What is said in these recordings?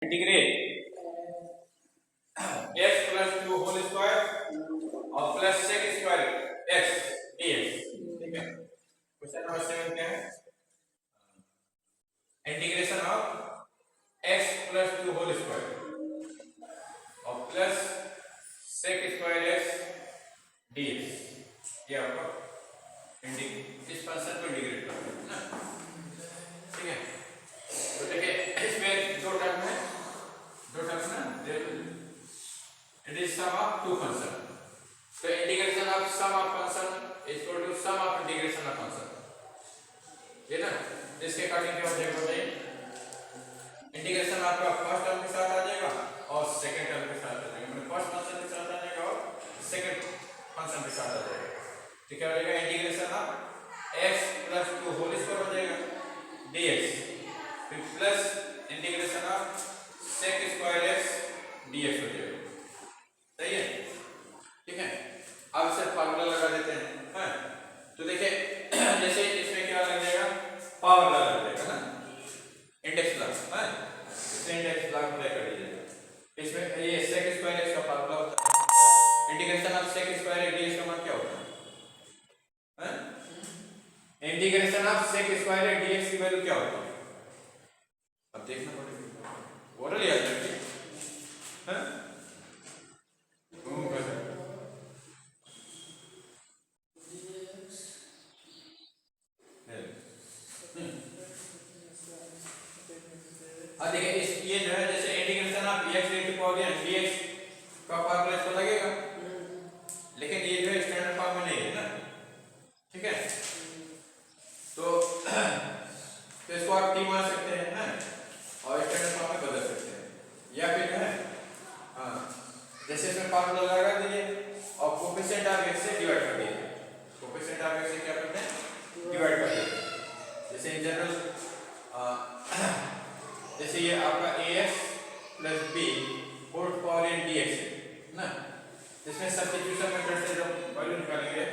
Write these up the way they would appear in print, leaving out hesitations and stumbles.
Integrate x plus 2 whole square और plus sec square x dx। ठीक है, question number 7 क्या है? Integration of x plus 2 whole square और plus sec square x dx। ये आपका इस फंक्शन को इंटीग्रेट करना है ना। ठीक है, तो देखिए इसमें दो टर्म है, ना, it is sum of two function. तो integration of sum of function is equal to sum of integration of function, ये ना। इसके अकॉर्डिंग क्या हो जाएगा बताइए? इंटीग्रेशन आपका फर्स्ट टर्म के साथ आ जाएगा और सेकंड टर्म के साथ आ जाएगा, मतलब फर्स्ट फंक्शन के साथ आ जाएगा और सेकंड फंक्शन के साथ आ जाएगा। तो क्या हो जाएगा? Integration of x plus 2 whole square हो जाएगा dx, फिर plus integration of sec square x dx हो जाएगा। सही है, ठीक है। अब सिर्फ फार्मूला लगा देते हैं, हाँ। तो देखिए जैसे इसमें क्या लग जाएगा? पावर लगा जाएगा ना, इंडेक्स लगा, हाँ। इसमें इंडेक्स लगा अप्लाई कर दीजिएगा। इसमें ये sec स्क्वायर x का फार्मूला होता है। Integration of sec square x dx का मतलब क्या होता है? हाँ, integration of sec square dx की वैल्यू क्या होती है? अब देखना पड़ेगा, ओरल याद रखिए, हैं? अब देखिए इस ये जो है जैसे integration of x into power n dx का फार्मूला इसको लगेगा, लेकिन ये जो है स्टैंडर्ड फॉर्म में नहीं है ना। ठीक है, तो इसको आप t मान सकते हैं ना, और स्टैंडर्ड फॉर्म में बदल सकते हैं, या फिर जो है हाँ जैसे इसमें फार्मूला लगा दीजिए और कोफिशिएंट ऑफ x से डिवाइड कर दीजिए। कोफिशिएंट ऑफ x से क्या करते हैं? डिवाइड कर देते हैं। जैसे इन जनरल जैसे ये आपका ax plus b whole power n dx है ना, जिसमें सब्स्टिट्यूशन मेथड से जब वैल्यू निकालेंगे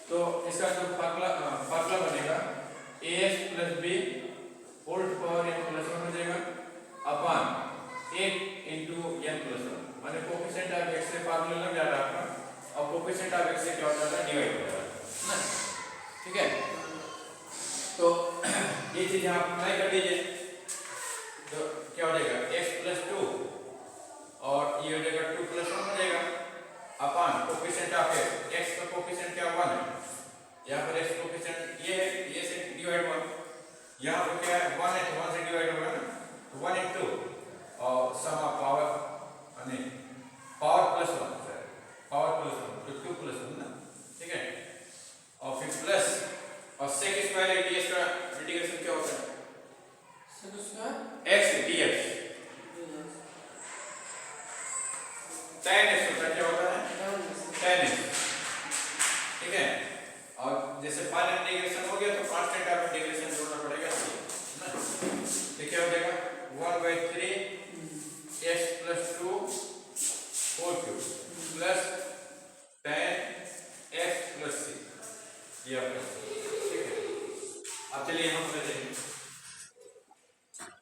तो इसका जो फार्मूला बनेगा ax plus b whole power n plus 1 हो जाएगा अपॉन 8 into n प्लस 1, माने कोफिशिएंट ऑफ x से फार्मूला लग जा रहा है आपका, और कोफिशिएंट ऑफ x से क्या हो जाता है? डिवाइड हो जाता है ना। ठीक है, तो ये चीज आप अप्लाई कर दीजिए तो क्या हो जाएगा? x प्लस 2 और ये हो जाएगा 2 प्लस 1 हो जाएगा अपॉन कोफिशिएंट ऑफ x का कोफिशिएंट क्या 1 है, यहाँ पर x कोफिशिएंट ये से डिवाइड 1, यहाँ पर क्या है 1 है तो 1 से डिवाइड होगा ना, तो 1 into और सम ऑफ पावर यानी पावर प्लस 1, पावर प्लस 1 तो 2 प्लस 1 ना। ठीक है, और फिर प्लस और sec स्क्वायर dx का इंटीग्रेशन क्या होता है? sec square x dx tan x होता है, क्या होता है? tan x। ठीक है, और जैसे फाइनल इंटीग्रेशन हो गया तो कांस्टेंट ऑफ इंटीग्रेशन जोड़ना पड़ेगा ना। तो क्या हो जाएगा? 1/3 x plus 2 whole cube plus tan x plus c, ये आपका। ठीक है, अब चलिए हम करते हैं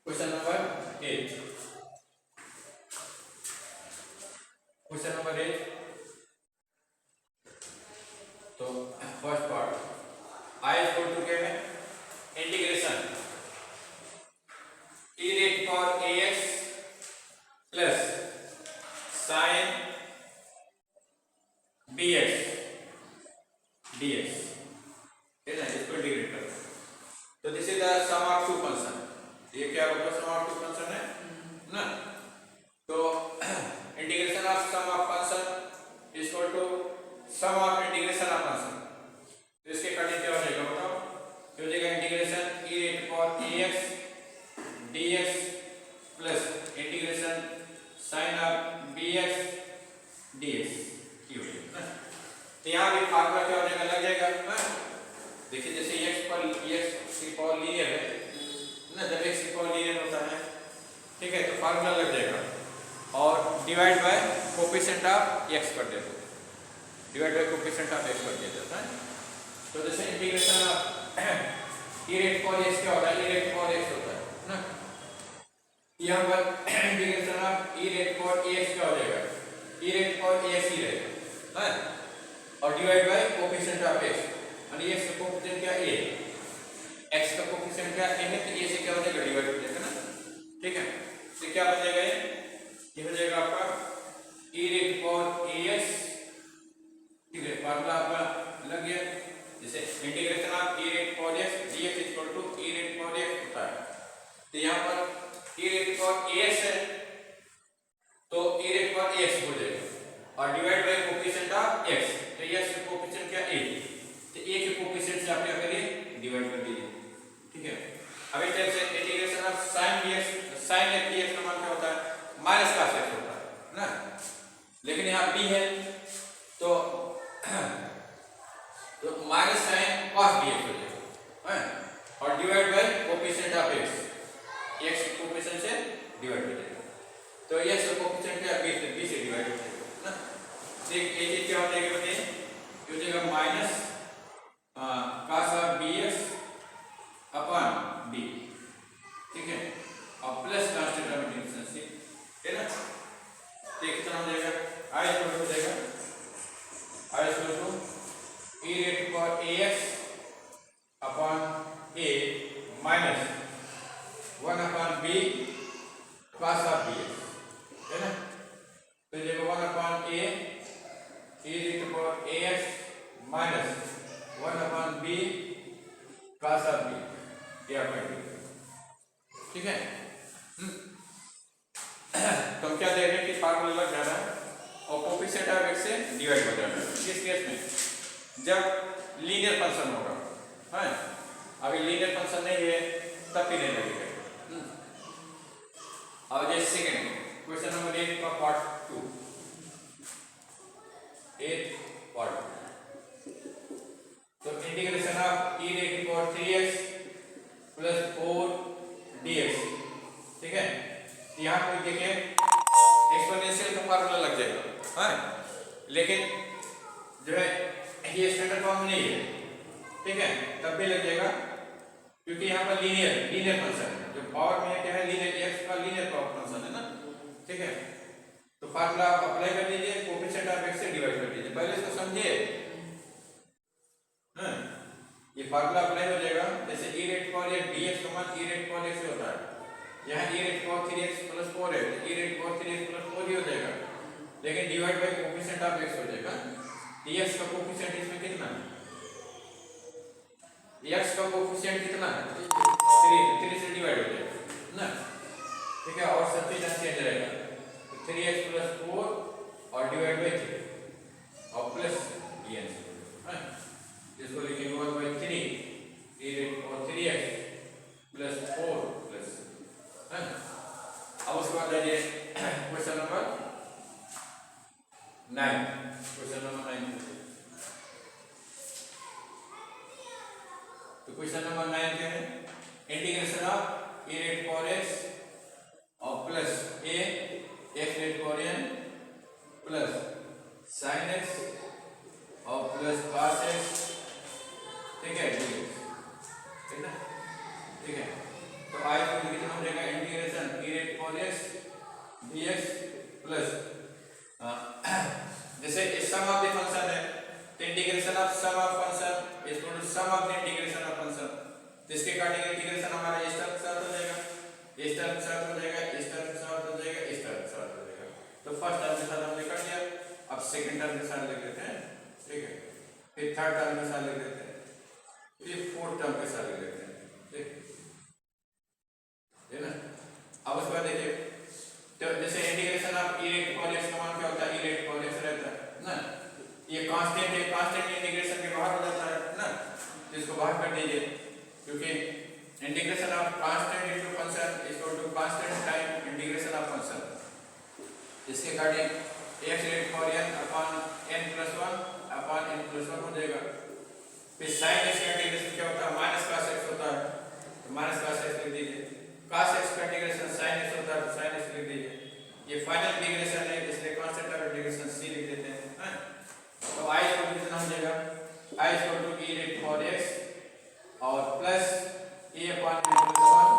क्वेश्चन नंबर 8। क्वेश्चन नंबर 8, तो first part I equal to क्या है? Integration e rate power ax plus sine bx dx, है ना, इसको इंटीग्रेट करना। तो this is the sum of two function, ये क्या होगा? सम ऑफ टू फंक्शन है ना। तो integration of sum of function is equal to sum of integration of function. तो इसके अकॉर्डिंग क्या हो जाएगा बताओ? क्या हो जाएगा? Integration e rate power ax dx plus integration sine of bx dx की हो जाएगा। तो यहाँ भी फार्मूला क्या हो जाएगा? लग जाएगा। देखिए जैसे x की पावर लीनियर है ना, जब x की पावर लीनियर होता है, ठीक है, तो फार्मूला लग जाएगा और divide by coefficient of x कर देते हैं, divide by coefficient of x कर दिया जाता है। तो जैसे integration of e rate power x क्या होता है? e रेट पावर x होता है ना, यहाँ पर integration of e rate for ax क्या हो जाएगा, e रेट फॉर ax ही रहेगा, है, और divide by coefficient of x, और x का कोफिशिएंट क्या a, x का कोफिशिएंट क्या a है, तो a से क्या हो जाएगा, डिवाइड हो जाएगा ना, ठीक है। तो क्या बचेगा, ये हो जाएगा आपका e रेट फॉर ax, ठीक है, फार्मूला आपका लग गया, जैसे integration of e rate for x dx equal to e rate for x होता है। तो यहाँ पर e रेट फॉर ax है, तो e रेट फॉर ax हो जाएगा, और divide by coefficient of x, तो x का कोफिशिएंट क्या a, तो a के कोफिशिएंट से आप क्या करिए, डिवाइड कर दीजिए, ठीक है। अब इस तरह से integration of sin dx, sin x dx का मान क्या होता है, माइनस cos x होता है ना, लेकिन यहाँ b है तो माइनस साइन cos dx हो जाएगा, है, और divide by coefficient of x, x के कोफिशिएंट से डिवाइड हो जाएगा, तो x का कोफिशिएंट क्या b से डिवाइड हो जाएगा ना। तो एक चीज क्या हो जाएगा बताइए, हो जाएगा minus cos of dx upon b, ठीक है, और plus constant of integration c, है ना। तो कितना हो जाएगा, i इक्वल हो जाएगा i equal to e rate for ax upon a minus 1 upon b cos of dx, है ना। तो ये 1 upon a e rate for ax minus 1 upon b cos of b, ये आपका, ठीक है। तो हम क्या देख रहे हैं कि फार्मूला लग जा रहा है और कोफिशिएंट ऑफ x से डिवाइड हो जा रहा है। किस केस में, जब लीनियर फंक्शन होगा, है, अभी लीनियर फंक्शन नहीं है तब भी नहीं लगेगा। अब जैसे सेकंड क्वेश्चन नंबर 8 का पार्ट 2, 8 पार्ट, तो integration of e rate for 3x plus 4 dx, ठीक है। यहाँ पर देखिए एक्सपोनेंशियल का फार्मूला लग जाएगा, है, लेकिन जो है ये स्टैंडर्ड फॉर्म नहीं है, ठीक है, तब भी लग जाएगा क्योंकि यहाँ पर लीनियर फंक्शन है, जो पावर में क्या है, लीनियर x का लीनियर पावर फंक्शन है ना, ठीक है। तो फार्मूला आप अप्लाई कर दीजिए, कोफिशिएंट ऑफ x से डिवाइड कर दीजिए, पहले इसको समझिए, हाँ, ये फार्मूला अप्लाई हो जाएगा, जैसे e रेट फॉर dx का मान e रेट फॉर x से होता है, यहाँ e rate for 3x plus 4 है, तो e rate for 3x plus 4 ही हो जाएगा, लेकिन divide by coefficient of x हो जाएगा। x का कोफिशिएंट इसमें कितना है, x का कोफिशिएंट कितना है, 3 से डिवाइड हो जाएगा ना, ठीक है, और सब चीज चेंज रहेगा, तो 3x प्लस 4 और डिवाइड बाय 3 और प्लस dn, है, इसको लिखेंगे 1/3 e rate for 3x plus 4 plus, है। अब उसके बाद जाइए क्वेश्चन नंबर 9, क्वेश्चन नंबर 9, तो क्वेश्चन नंबर 9 क्या है, integration of e rate for x और plus a x rate for n plus sin x और प्लस cos x, ठीक है, ठीक है, ठीक है। तो आई को कितना हो जाएगा, integration e rate for x dx plus जैसे सम ऑफ द फंक्शन है, तो integration of sum of function is equal to sum of the integration of function, तो इसके अकॉर्डिंग इंटीग्रेशन हमारा इस तरह के साथ हो जाएगा, इस तरह के साथ हो जाएगा, इस तरह के साथ हो जाएगा, इस तरह के साथ हो जाएगा। तो फर्स्ट टर्म के साथ हमने कर दिया, अब सेकंड टर्म के साथ लिख देते हैं, ठीक है, फिर थर्ड टर्म के साथ लिख देते हैं, फिर फोर्थ टर्म के साथ लिख देते हैं, ठीक है ना। अब उसके बाद देखिए, तो जैसे integration of e rate for x का मान क्या होता है, e रेट फॉर x रहता है ना, ये कांस्टेंट है, कांस्टेंट इंटीग्रेशन के बाहर हो जाता है ना, तो इसको बाहर कर दीजिए, क्योंकि integration of constant into function is equal to constant time integration of function, इसके according x rate for n upon n plus 1 upon n plus 1 हो जाएगा। फिर sin x का इंटीग्रेशन क्या होता है, माइनस cos x होता है, तो माइनस cos x लिख दीजिए, cos x का इंटीग्रेशन sin x होता है, तो sin x लिख दीजिए, ये फाइनल इंटीग्रेशन है इसलिए कांस्टेंट ऑफ इंटीग्रेशन c लिख देते हैं, हैं। तो i इक्वल टू कितना हो जाएगा, i equal to e rate for x और plus a upon n plus 1,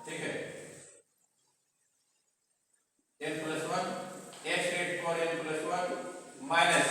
ठीक है, n plus 1 x raised to power n plus 1 minus